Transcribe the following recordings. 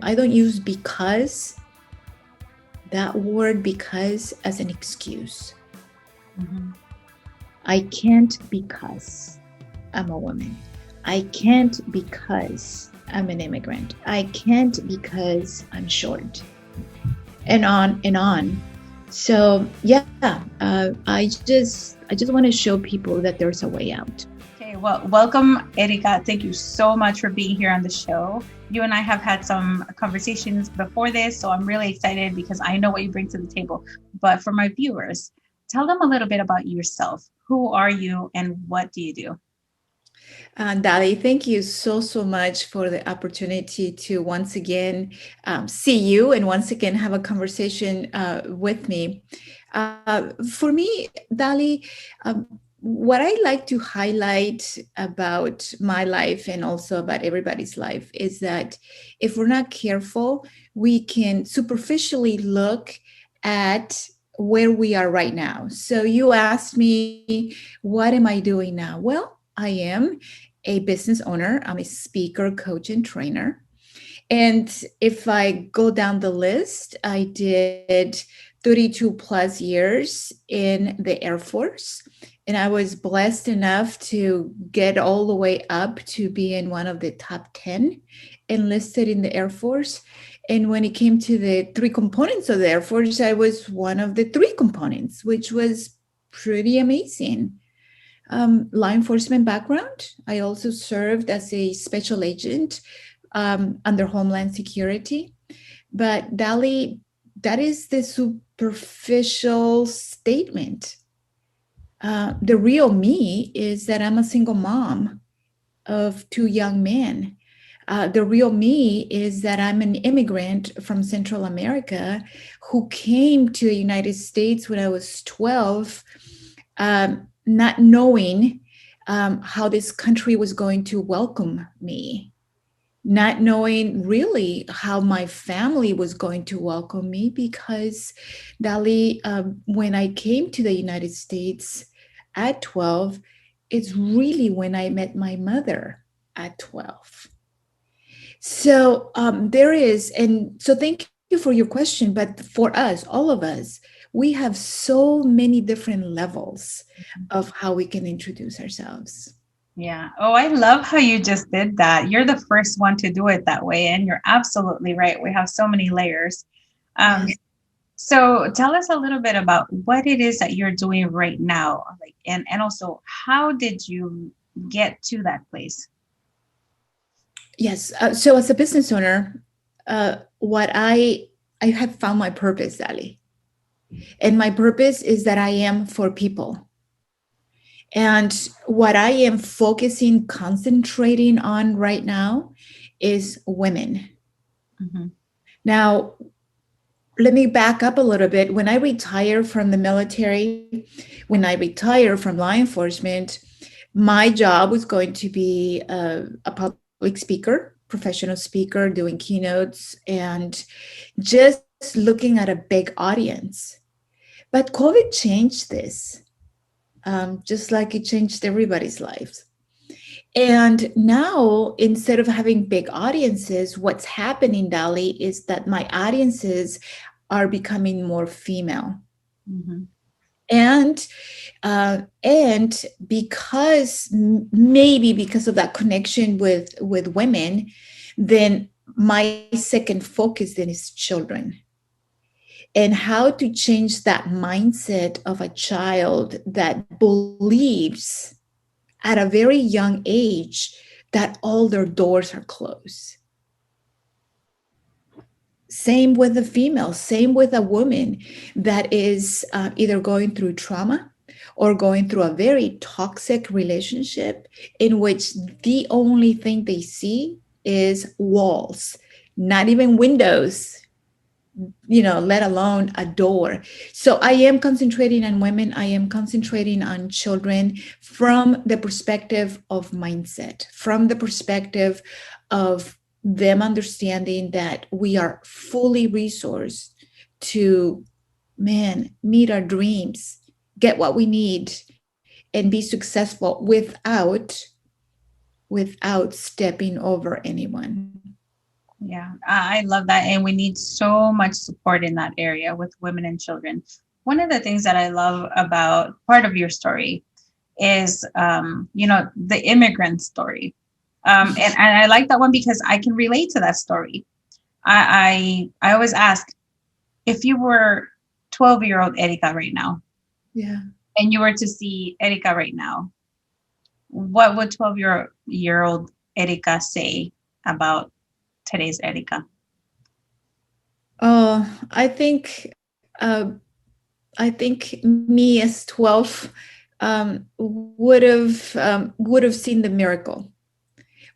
I don't use because, that word because, as an excuse. Mm-hmm. I can't because I'm a woman. I can't because I'm an immigrant. I can't because I'm short, and on and on. So yeah, I just want to show people that there's a way out. Okay, well, welcome, Erika. Thank you so much for being here on the show. You and I have had some conversations before this, so I'm really excited because I know what you bring to the table. But for my viewers, tell them a little bit about yourself. Who are you and what do you do? Dali, thank you so much for the opportunity to once again see you and once again have a conversation with me. For me, Dali, what I like to highlight about my life and also about everybody's life is that if we're not careful, we can superficially look at where we are right now. So you asked me, what am I doing now? Well, I am a business owner. I'm a speaker, coach, and trainer. And if I go down the list, I did 32 plus years in the Air Force. And I was blessed enough to get all the way up to being one of the top 10 enlisted in the Air Force. And when it came to the three components of the Air Force, I was one of the three components, which was pretty amazing. Law enforcement background. I also served as a special agent under Homeland Security. But Dali, that is the superficial statement. The real me is that I'm a single mom of two young men. The real me is that I'm an immigrant from Central America who came to the United States when I was 12, not knowing how this country was going to welcome me, not knowing really how my family was going to welcome me, because Dali, when I came to the United States at 12, it's really when I met my mother at 12. So there is, and so thank you for your question. But for us, all of us, we have so many different levels of how we can introduce ourselves. Yeah. Oh, I love how you just did that. You're the first one to do it that way. And you're absolutely right. We have so many layers. Um, Yes. so tell us a little bit about what it is that you're doing right now. Like, and also how did you get to that place? Yes. So as a business owner, what I have found my purpose, Ali, and my purpose is that I am for people. And what I am focusing, concentrating on right now is women. Mm-hmm. Now, let me back up a little bit. When I retire from the military, when I retire from law enforcement, my job was going to be a public speaker, professional speaker, doing keynotes, and just looking at a big audience. But COVID changed this, just like it changed everybody's lives. And now, instead of having big audiences, what's happening, Dali, is that my audiences are becoming more female. Mm-hmm. And because maybe because of that connection with women, then my second focus then is children, and how to change that mindset of a child that believes at a very young age that all their doors are closed. Same with a female, same with a woman that is either going through trauma or going through a very toxic relationship in which the only thing they see is walls, not even windows, let alone a door. So I am concentrating on women. I am concentrating on children from the perspective of mindset, from the perspective of them understanding that we are fully resourced to, man, meet our dreams, get what we need, and be successful without stepping over anyone. Yeah, I love that. And we need so much support in that area with women and children. One of the things that I love about part of your story is, the immigrant story. And I like that one because I can relate to that story. I always ask, if you were 12-year-old Erika right now, Yeah. and you were to see Erika right now, what would 12-year-old Erika say about today's Erika? I think me as 12 would have seen the miracle.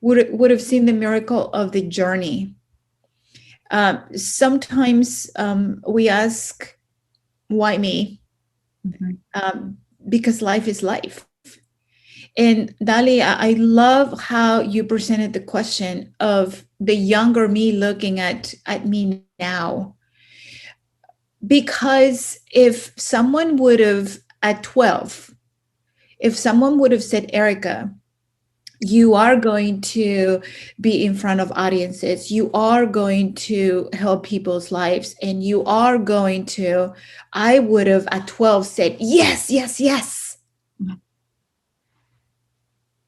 Would have seen the miracle of the journey. Sometimes we ask, why me? Mm-hmm. Because life is life. And Dali, I love how you presented the question of the younger me looking at me now. Because if someone would have, at 12, if someone would have said, Erika, you are going to be in front of audiences, you are going to help people's lives, and you are going to, I would have at 12 said, yes, yes, yes.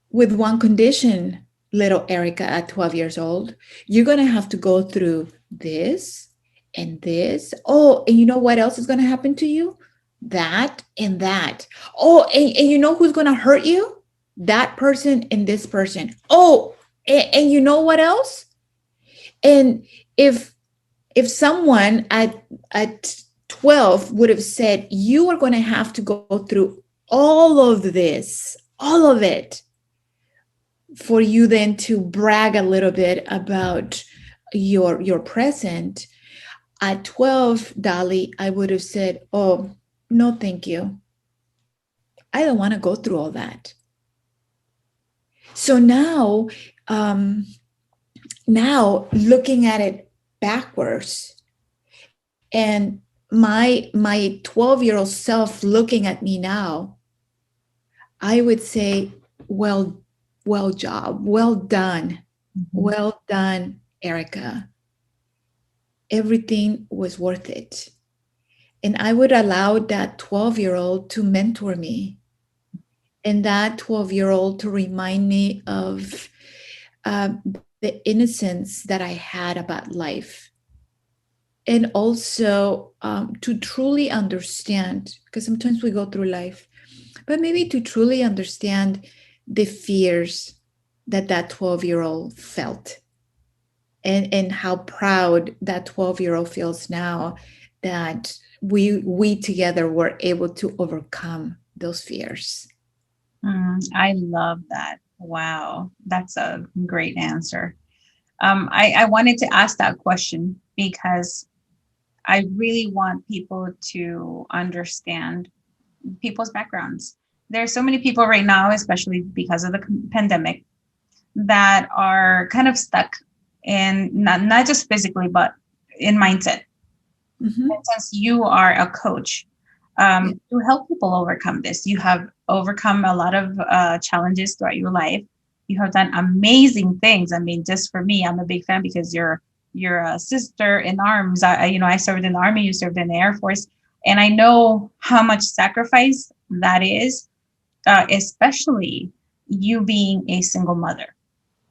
With one condition, little Erika at 12 years old, you're going to have to go through this and this. Oh, and you know what else is going to happen to you? That and that. Oh, and you know who's going to hurt you? That person and this person. Oh, and you know what else? And if someone at 12 would have said, you are going to have to go through all of this, all of it, for you then to brag a little bit about your present, at 12, Dali, I would have said, oh, no, thank you. I don't want to go through all that. So now looking at it backwards, and my 12-year-old self looking at me now, I would say, well job, well done, well done, Erika. Everything was worth it. And I would allow that 12-year-old to mentor me, and that 12-year-old to remind me of the innocence that I had about life. And also to truly understand, because sometimes we go through life, but maybe to truly understand the fears that 12-year-old felt, and how proud that 12-year-old feels now that we together were able to overcome those fears. I love that. Wow, that's a great answer. I wanted to ask that question because I really want people to understand people's backgrounds. There are so many people right now, especially because of the pandemic, that are kind of stuck in not just physically, but in mindset. Mm-hmm. And since you are a coach, to help people overcome this, you have overcome a lot of challenges throughout your life. You have done amazing things. I mean, just for me, I'm a big fan because you're a sister in arms. I served in the Army, you served in the Air Force, and I know how much sacrifice that is, especially you being a single mother.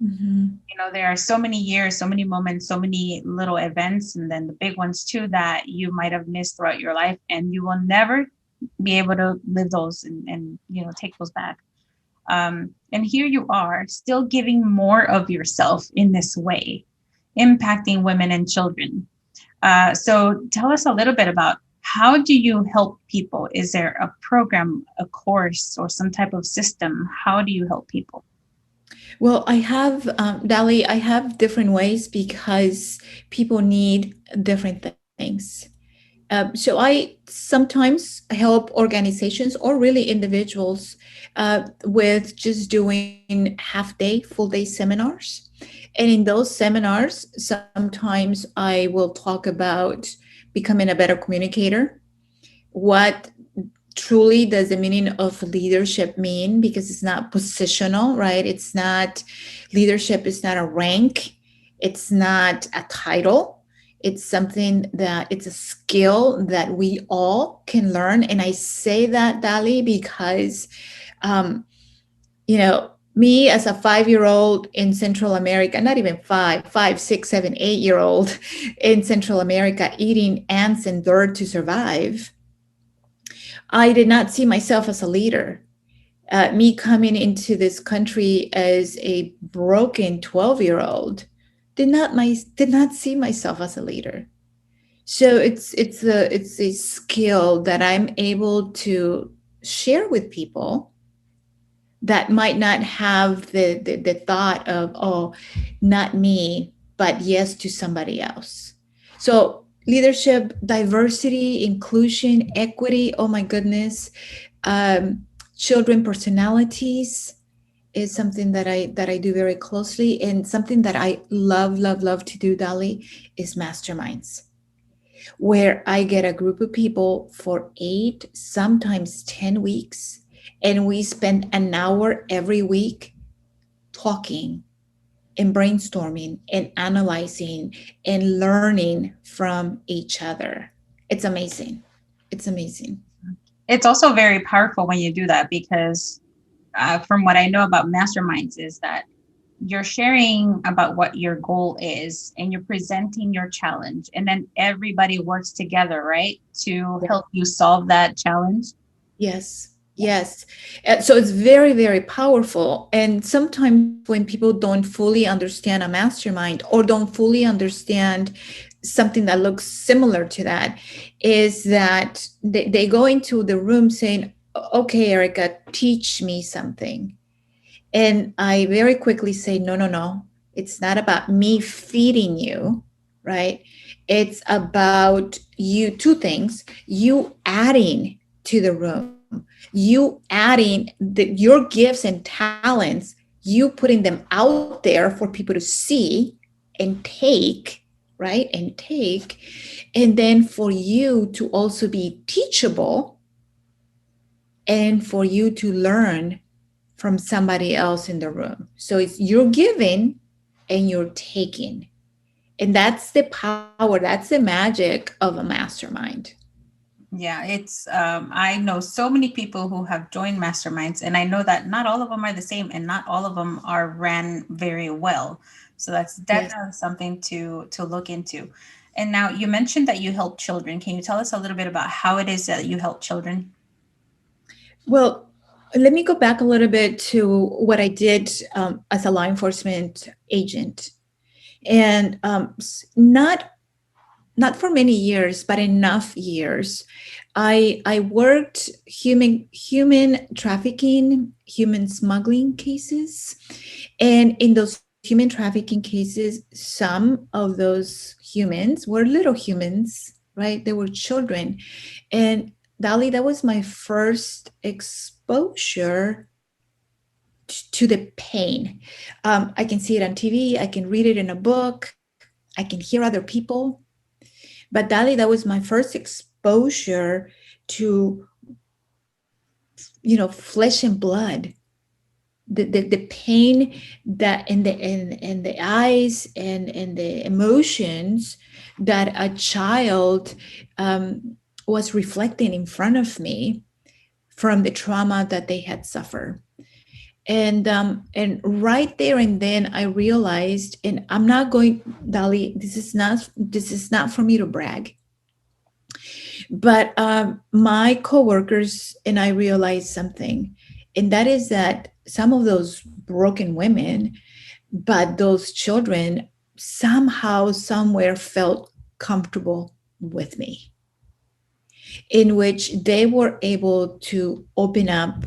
Mm-hmm. There are so many years, so many moments, so many little events, and then the big ones too that you might have missed throughout your life, and you will never be able to live those and take those back. And here you are still giving more of yourself in this way, impacting women and children. So tell us a little bit about, how do you help people? Is there a program, a course, or some type of system? How do you help people? Well, I have, Dali, I have different ways because people need different things. So I sometimes help organizations or really individuals with just doing half day, full day seminars. And in those seminars, sometimes I will talk about becoming a better communicator. What truly does the meaning of leadership mean? Because it's not positional, right? It's not, leadership is not a rank. It's not a title. It's something that it's a skill that we all can learn. And I say that, Dali, because, um, me as a 5 year old in Central America, not even 5, 6, 7, 8 year old in Central America eating ants and dirt to survive, I did not see myself as a leader. Me coming into this country as a broken 12-year-old did not see myself as a leader. So it's a skill that I'm able to share with people that might not have the thought of, oh, not me, but yes to somebody else. So leadership, diversity, inclusion, equity, oh my goodness, um, children personalities is something that I do very closely, and something that I love to do, Dali, is masterminds, where I get a group of people for 8, sometimes 10 weeks, and we spend an hour every week talking and brainstorming and analyzing and learning from each other. It's amazing. It's amazing. It's also very powerful when you do that, because from what I know about masterminds is that you're sharing about what your goal is and you're presenting your challenge, and then everybody works together, right, to Yeah. help you solve that challenge. Yes, yes. So it's very, very powerful. And sometimes when people don't fully understand a mastermind or don't fully understand something that looks similar to that, is that they go into the room saying, okay, Erica, teach me something. And I very quickly say, no, no, no. It's not about me feeding you, right? It's about you, two things, you adding to the room, you adding your gifts and talents, you putting them out there for people to see and take, right? And take. And then for you to also be teachable and for you to learn from somebody else in the room. So it's you're giving and you're taking. And that's the power, that's the magic of a mastermind. Yeah, it's I know so many people who have joined masterminds, and I know that not all of them are the same, and not all of them are ran very well. So that's Yes. definitely something to look into. And now you mentioned that you help children. Can you tell us a little bit about how it is that you help children? Well, let me go back a little bit to what I did as a law enforcement agent. And not for many years, but enough years. I worked human trafficking, human smuggling cases, and in those human trafficking cases, some of those humans were little humans, right? They were children, and Dali, that was my first exposure to the pain. I can see it on TV. I can read it in a book. I can hear other people. But Dali, that was my first exposure to, flesh and blood, the pain that in the eyes and the emotions that a child was reflecting in front of me from the trauma that they had suffered. And right there and then I realized, and I'm not going, Dali, this is not for me to brag, but my coworkers and I realized something, and that is that some of those broken women, but those children somehow, somewhere felt comfortable with me, in which they were able to open up,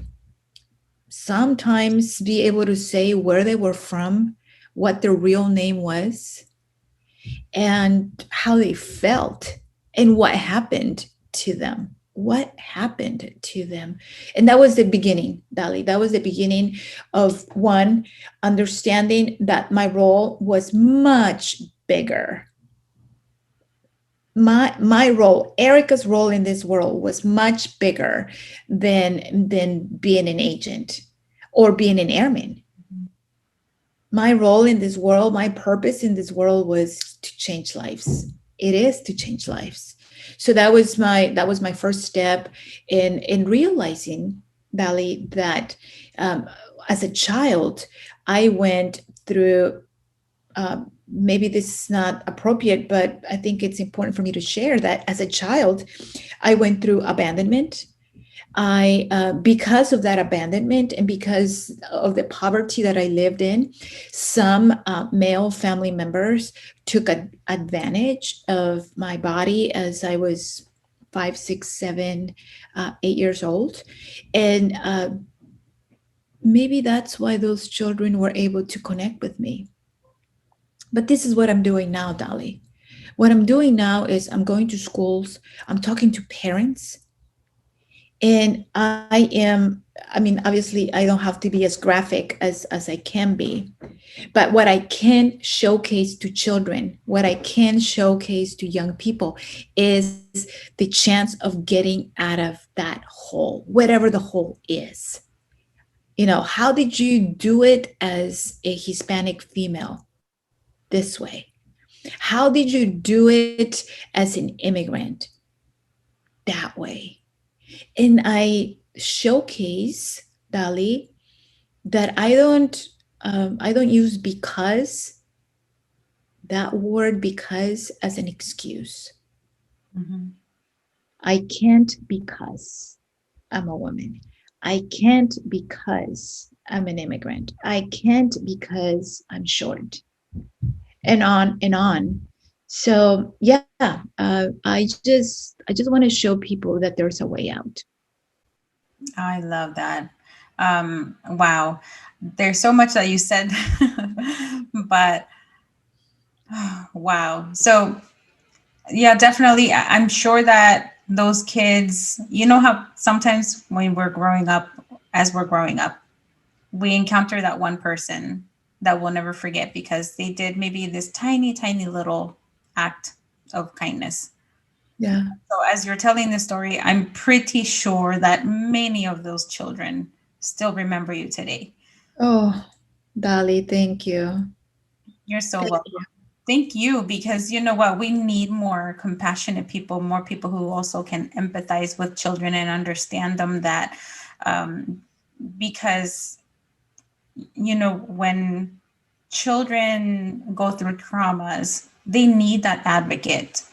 sometimes be able to say where they were from, what their real name was, and how they felt and what happened to them. What happened to them? And that was the beginning, Dali. That was the beginning of one, understanding that my role was much bigger. My role, Erica's role in this world was much bigger than being an agent or being an airman. my role in this world, my purpose in this world was to change lives. It is to change lives. So that was my first step in realizing, Dali, that um, as a child, I went through. Maybe this is not appropriate, but I think it's important for me to share that as a child, I went through abandonment. Because of that abandonment and because of the poverty that I lived in, some male family members took advantage of my body as I was 5, 6, 7, 8 years old. And maybe that's why those children were able to connect with me. But this is what I'm doing now, Dali. What I'm doing now is I'm going to schools, I'm talking to parents, and obviously I don't have to be as graphic as I can be, but what I can showcase to children, what I can showcase to young people is the chance of getting out of that hole, whatever the hole is. How did you do it as a Hispanic female this way? How did you do it as an immigrant that way? And I showcase, Dali, that I don't use because, that word because, as an excuse. Mm-hmm. I can't because I'm a woman. I can't because I'm an immigrant. I can't because I'm short, and on and on. So yeah, I just want to show people that there's a way out. I love that. Wow. There's so much that you said, but wow. So, yeah, definitely. I'm sure that those kids, you know, how sometimes when we're growing up, as we're growing up, we encounter that one person that we'll never forget because they did maybe this tiny, tiny little act of kindness. Yeah. So, as you're telling this story, I'm pretty sure that many of those children still remember you today. Oh, Dali, thank you. You're so Thank welcome. Thank you, because you know what? We need more compassionate people, more people who also can empathize with children and understand them. That um, because you know when children go through traumas, they need that advocate,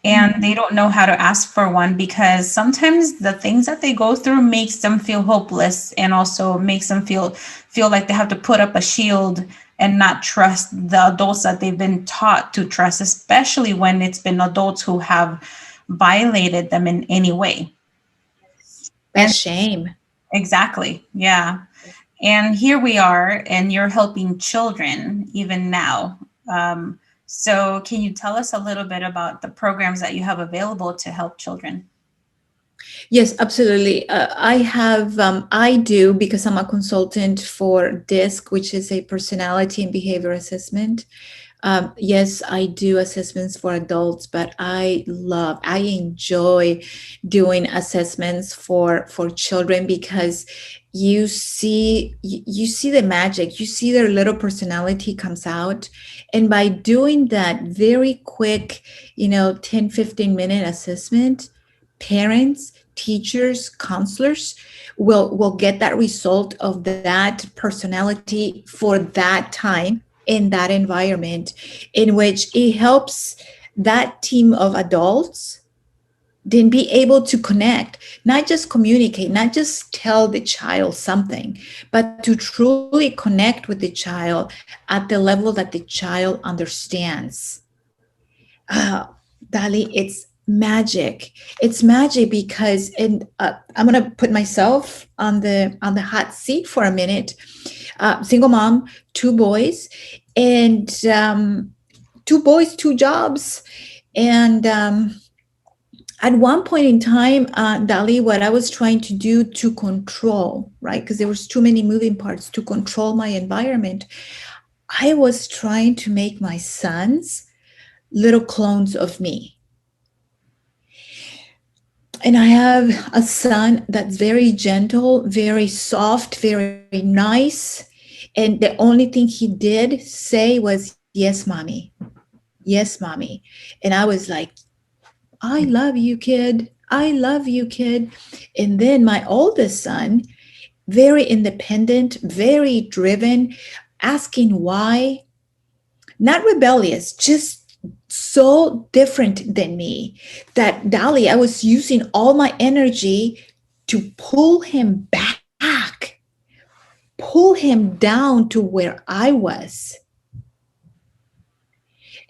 and they don't know how to ask for one because sometimes the things that they go through makes them feel hopeless and also makes them feel like they have to put up a shield and not trust the adults that they've been taught to trust, especially when it's been adults who have violated them in any way. That's And shame. exactly, yeah. And here we are, and you're helping children even now. So, can you tell us a little bit about the programs that you have available to help children? Yes, absolutely. I do, because I'm a consultant for DISC, which is a personality and behavior assessment. Yes, I do assessments for adults, but I enjoy doing assessments for children because you see the magic, you see their little personality comes out. And by doing that very quick, 10-15 minute assessment, parents, teachers, counselors will get that result of that personality for that time in that environment, in which it helps that team of adults then be able to connect, not just communicate, not just tell the child something, but to truly connect with the child at the level that the child understands. uh, Dali, it's magic. It's magic because, and I'm gonna put myself on the hot seat for a minute. Single mom, two boys, and two boys, two jobs, and at one point in time, Dali, what I was trying to do to control, right, because there was too many moving parts to control my environment, I was trying to make my sons little clones of me. And I have a son that's very gentle, very soft, very nice. And the only thing he did say was, yes, mommy. Yes, mommy. And I was like, I love you, kid. I love you, kid. And then my oldest son, very independent, very driven, asking why, not rebellious, just so different than me that Dali, I was using all my energy to pull him back, pull him down to where I was.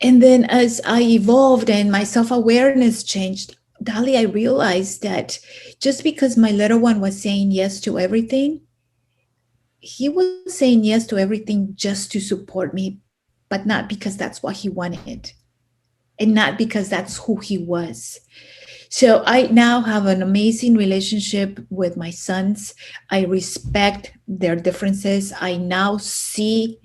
And then as I evolved and my self awareness changed, Dali, I realized that just because my little one was saying yes to everything, he was saying yes to everything just to support me, but not because that's what he wanted and not because that's who he was. So I now have an amazing relationship with my sons. I respect their differences. I now see,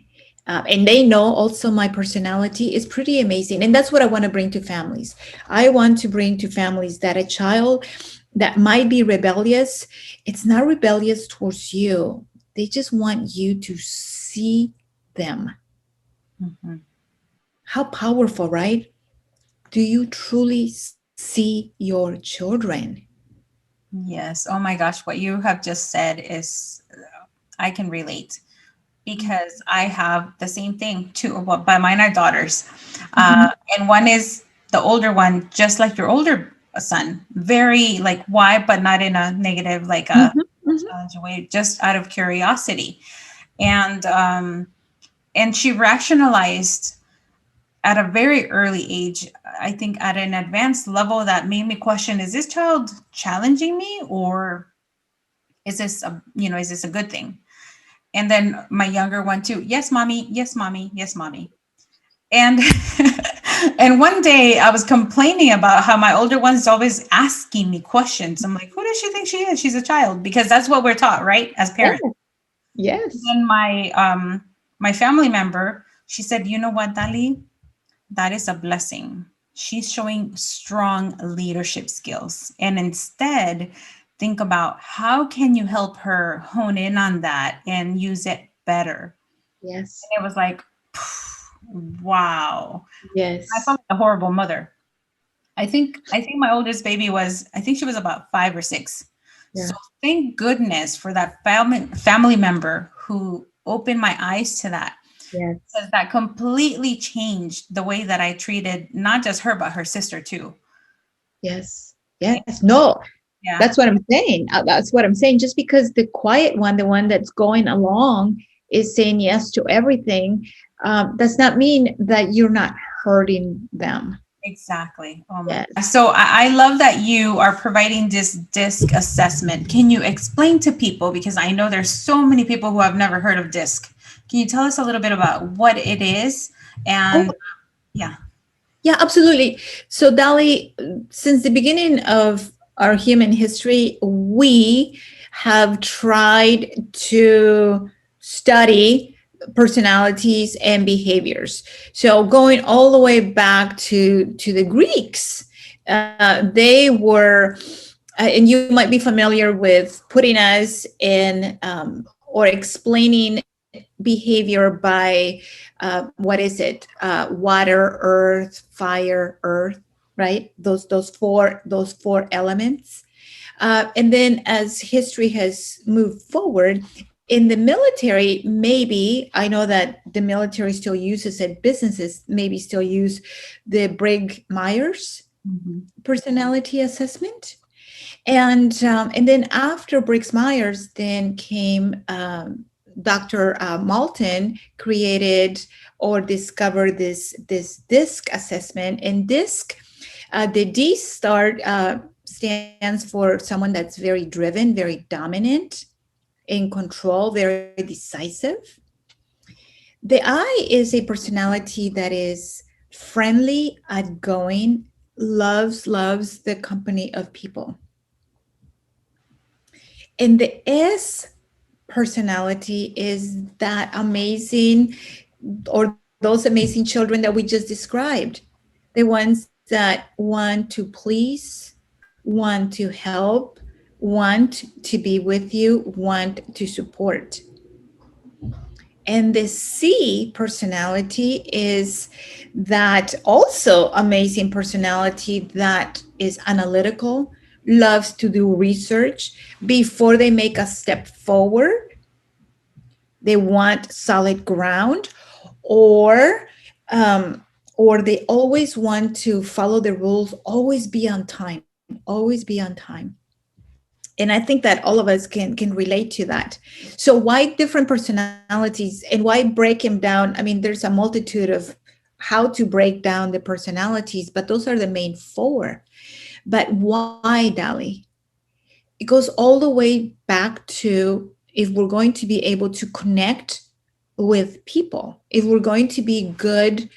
and they know also my personality is pretty amazing. And that's what I want to bring to families. I want to bring to families that a child that might be rebellious, it's not rebellious towards you. They just want you to see them. Mhm. How powerful, right? Do you truly see your children? Yes. Oh my gosh, what you have just said is, I can relate because I have the same thing too. Well, but mine are daughters, Mhm. and one is the older one, just like your older son. Very like why, but not in a negative, like a Mhm. Mhm. challenging way, just out of curiosity, and she rationalized at a very early age, I think at an advanced level that made me question, is this child challenging me, or is this is this a good thing? And then my younger one too, yes mommy, yes mommy, yes mommy. And and one day I was complaining about how my older one's always asking me questions. I'm like, who does she think she is? She's a child, because that's what we're taught, right, as Yes. parents. And Yes. then my family member, she said, you know what, Dali, that is a blessing. She's showing strong leadership skills. And instead, think about how can you help her hone in on that and use it better. Yes. And it was like, wow. I Yes. felt like a horrible mother. I think my oldest baby was, I think she was about 5 or 6. So Yeah. thank goodness for that family member who opened my eyes to that, Yes. because that completely changed the way that I treated not just her but her sister too. Yes. Yes. No, Yeah, that's what I'm saying. That's what I'm saying. Just because the quiet one, the one that's going along, is saying yes to everything, does not mean that you're not hurting them. exactly. Oh my Yes. gosh. So I love that you are providing this DISC assessment. Can you explain to people, because I know there's so many people who have never heard of DISC. Can you tell us a little bit about what it is? Oh, And yeah. yeah, absolutely. So, Dali, since the beginning of our human history, we have tried to study personalities and behaviors. So, going all the way back to the Greeks, they were, and you might be familiar with putting us in or explaining behavior by what is it? Water, earth, fire, earth, right? Those four elements. And then as history has moved forward, in the military, maybe I know that the military still uses it. Businesses maybe still use the Briggs Myers Mhm. personality assessment. And then after Briggs Myers, then came Dr. Malton created or discovered this DISC assessment. And DISC, the D star stands for someone that's very driven, very dominant, in control, very decisive. The I is a personality that is friendly, outgoing, loves the company of people. And the S personality is that amazing, or those amazing children that we just described, the ones that want to please, want to help, want to be with you, want to support. And the C personality is that also amazing personality that is analytical, loves to do research before they make a step forward. They want solid ground, or um, or they always want to follow the rules, always be on time, always be on time. And I think that all of us can relate to that. So why different personalities, and why break them down? I mean, there's a multitude of how to break down the personalities, but those are the main four. But why, Dali? It goes all the way back to, if we're going to be able to connect with people, if we're going to be good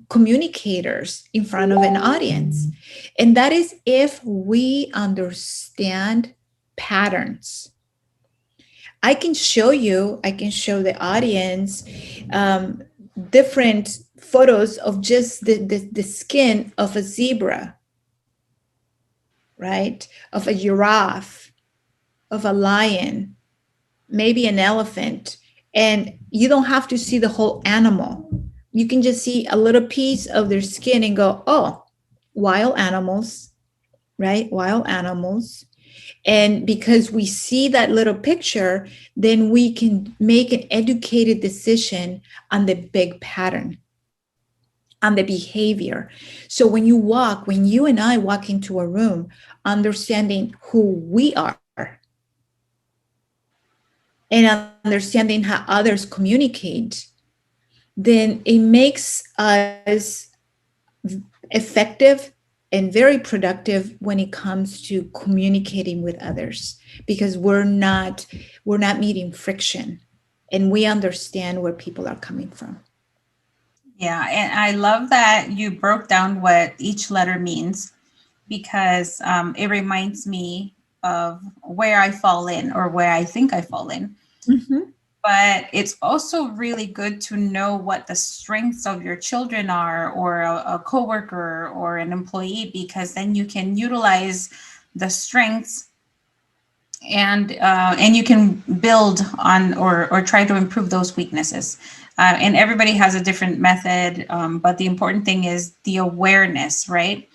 communicators in front of an audience. And that is if we understand patterns. I can show the audience um, different photos of just the skin of a zebra, right? Of a giraffe, of a lion, maybe an elephant. And you don't have to see the whole animal. You can just see a little piece of their skin and go, oh, wild animals, right? Wild animals. And because we see that little picture, then we can make an educated decision on the big pattern, on the behavior. So when you and I walk into a room, understanding who we are and understanding how others communicate, then it makes us effective and very productive when it comes to communicating with others, because we're not meeting friction, and we understand where people are coming from. Yeah, and I love that you broke down what each letter means, because it reminds me of where I fall in, or where I think I fall in. Mm-hmm. But it's also really good to know what the strengths of your children are, or a coworker or an employee, because then you can utilize the strengths, and you can build on, or try to improve those weaknesses. And everybody has a different method, but the important thing is the awareness, right?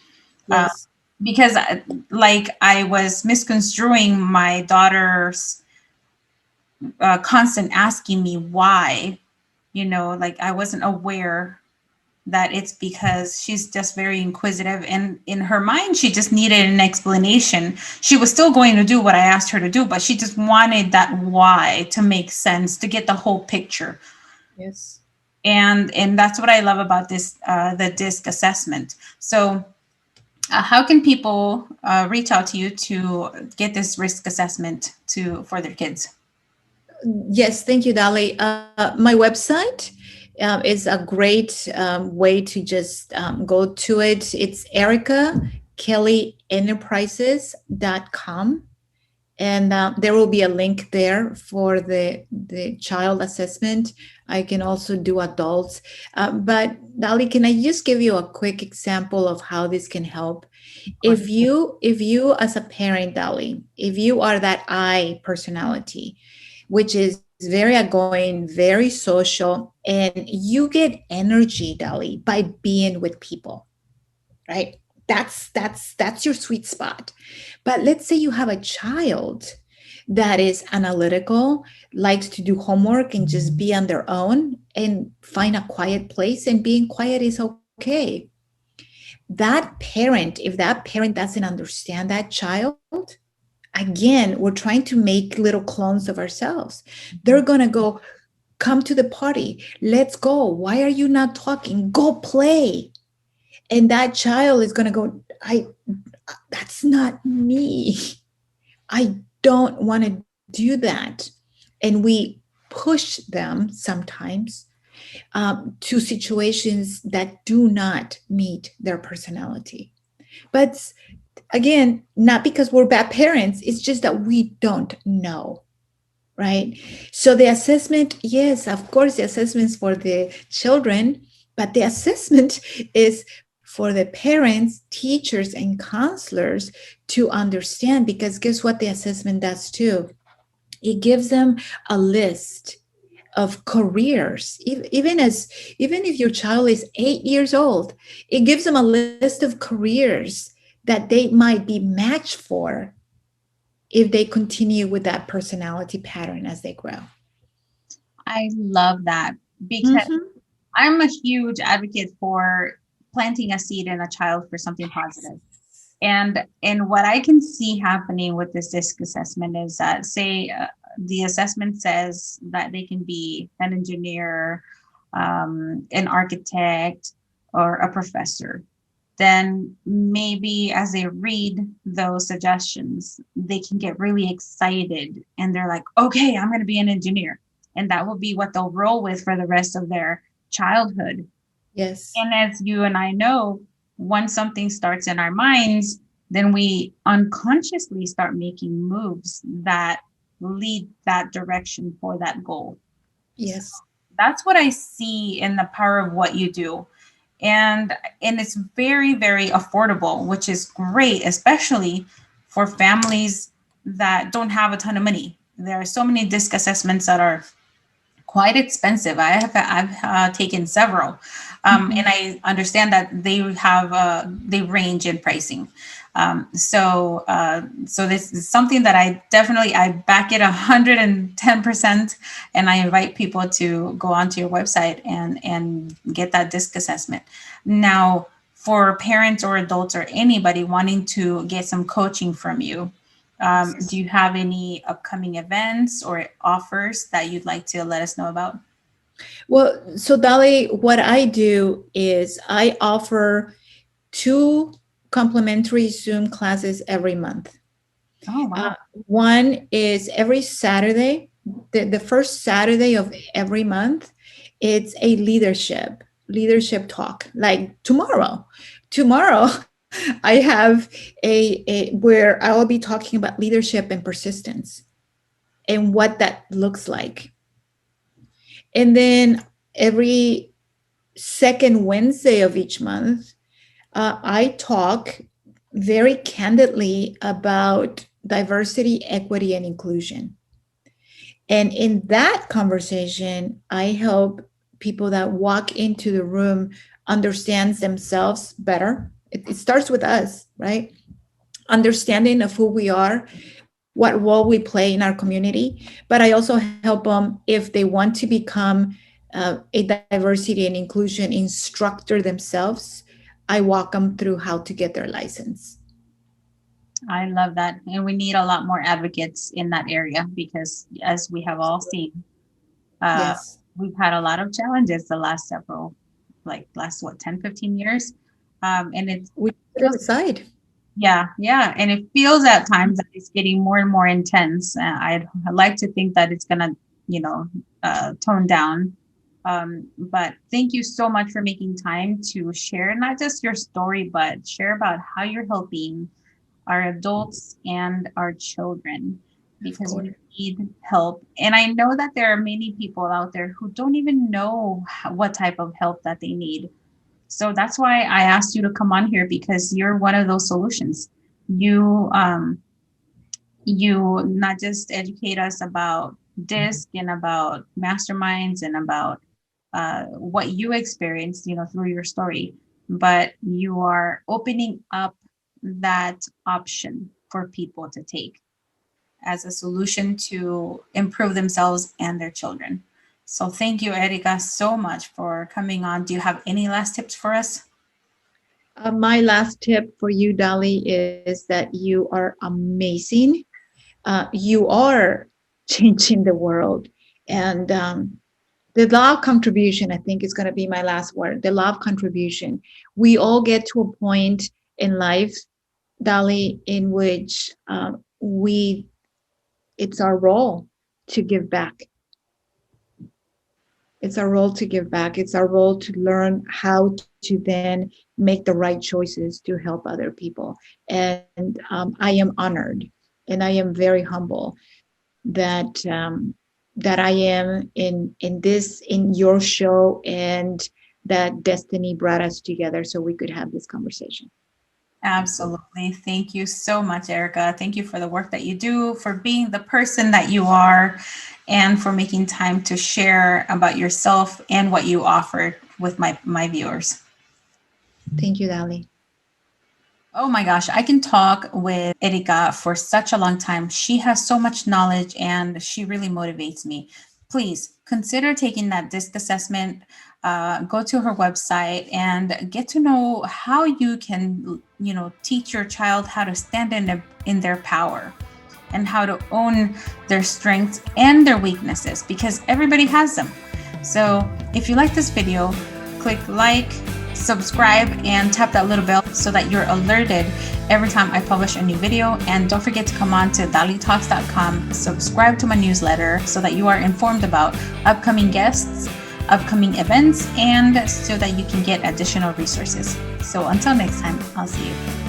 Uh, Yes. because like I was misconstruing my daughter's constant asking me why, like I wasn't aware that it's because she's just very inquisitive, and in her mind she just needed an explanation. She was still going to do what I asked her to do, but she just wanted that why to make sense, to get the whole picture. Yes. And that's what I love about this, the DISC assessment. So how can people reach out to you to get this risk assessment for their kids? Yes, thank you, Dali. My website is a great way to just go to it. It's Ericka Kelly Enterprises.com. And there will be a link there for the child assessment. I can also do adults. But Dali, can I just give you a quick example of how this can help? If you as a parent, Dali, if you are that I personality, which is very outgoing, very social, and you get energy, Dali, by being with people, right? That's your sweet spot. But let's say you have a child that is analytical, likes to do homework and just be on their own and find a quiet place, and being quiet is okay. That parent, if that parent doesn't understand that child, again, we're trying to make little clones of ourselves. They're going to go, come to the party. Let's go. Why are you not talking? Go play. And that child is going to go, that's not me. I don't want to do that. And we push them sometimes to situations that do not meet their personality. But again, not because we're bad parents, it's just that we don't know. Right. So the assessment, yes, of course, the assessment's for the children, but the assessment is for the parents, teachers, and counselors to understand, because guess what the assessment does too? It gives them a list of careers. Even if your child is 8 years old, it gives them a list of careers that they might be matched for if they continue with that personality pattern as they grow. I love that because Mm-hmm. I'm a huge advocate for planting a seed in a child for something positive. And what I can see happening with this DISC assessment is that, say, the assessment says that they can be an engineer, an architect, or a professor. Then maybe as they read those suggestions, they can get really excited and they're like, okay, I'm going to be an engineer. And that will be what they'll roll with for the rest of their childhood. Yes. And as you and I know, once something starts in our minds, then we unconsciously start making moves that lead that direction for that goal. So Yes. that's what I see in the power of what you do. And it's very, very affordable, which is great, especially for families that don't have a ton of money. There are so many DISC assessments that are quite expensive. I've taken several, Mm-hmm. and I understand that they range in pricing. So this is something that I back it 110%, and I invite people to go onto your website and get that DISC assessment. Now, for parents or adults or anybody wanting to get some coaching from you, do you have any upcoming events or offers that you'd like to let us know about? Well, so Dali, what I do is I offer 2 complimentary Zoom classes every month. Oh, Uh, wow. One is every Saturday, the first Saturday of every month. It's a leadership talk. Like tomorrow, I have a where I will be talking about leadership and persistence and what that looks like. And then every second Wednesday of each month, I talk very candidly about diversity, equity, and inclusion. And in that conversation, I help people that walk into the room understands themselves better. It starts with us, right? Understanding of who we are, what role we play in our community. But I also help them if they want to become a diversity and inclusion instructor themselves. I walk them through how to get their license. I love that. And we need a lot more advocates in that area because, as we have all seen, uh, Yes, we've had a lot of challenges the last what, 10, 15 years. And it we put it feels, aside. yeah, yeah. And it feels at times that it's getting more and more intense. I'd like to think that it's going to, tone down. But thank you so much for making time to share not just your story, but share about how you're helping our adults and our children Of because course. we need help. And I know that there are many people out there who don't even know what type of help that they need. So that's why I asked you to come on here because you're one of those solutions. You you not just educate us about DISC and about masterminds and about what you experienced, through your story, but you are opening up that option for people to take as a solution to improve themselves and their children. So thank you, Erika, so much for coming on. Do you have any last tips for us? My last tip for you, Dali, is that you are amazing. You are changing the world. And the law of contribution, I think, is going to be my last word. The law of contribution. We all get to a point in life, Dali, in which it's our role to give back. It's our role to give back. It's our role to learn how to then make the right choices to help other people. And I am honored and I am very humble that I am in your show and that destiny brought us together so we could have this conversation. Absolutely. Thank you so much, Erica. Thank you for the work that you do, for being the person that you are, and for making time to share about yourself and what you offer with my viewers. Thank you, Dali. Oh my gosh, I can talk with Erika for such a long time. She has so much knowledge and she really motivates me. Please consider taking that DISC assessment. Go to her website and get to know how you can, teach your child how to stand in their power and how to own their strengths and their weaknesses, because everybody has them. So if you like this video, click like, subscribe, and tap that little bell so that you're alerted every time I publish a new video. And don't forget to come on to Dalitalks.com, subscribe to my newsletter so that you are informed about upcoming guests, upcoming events, and so that you can get additional resources. So until next time, I'll see you.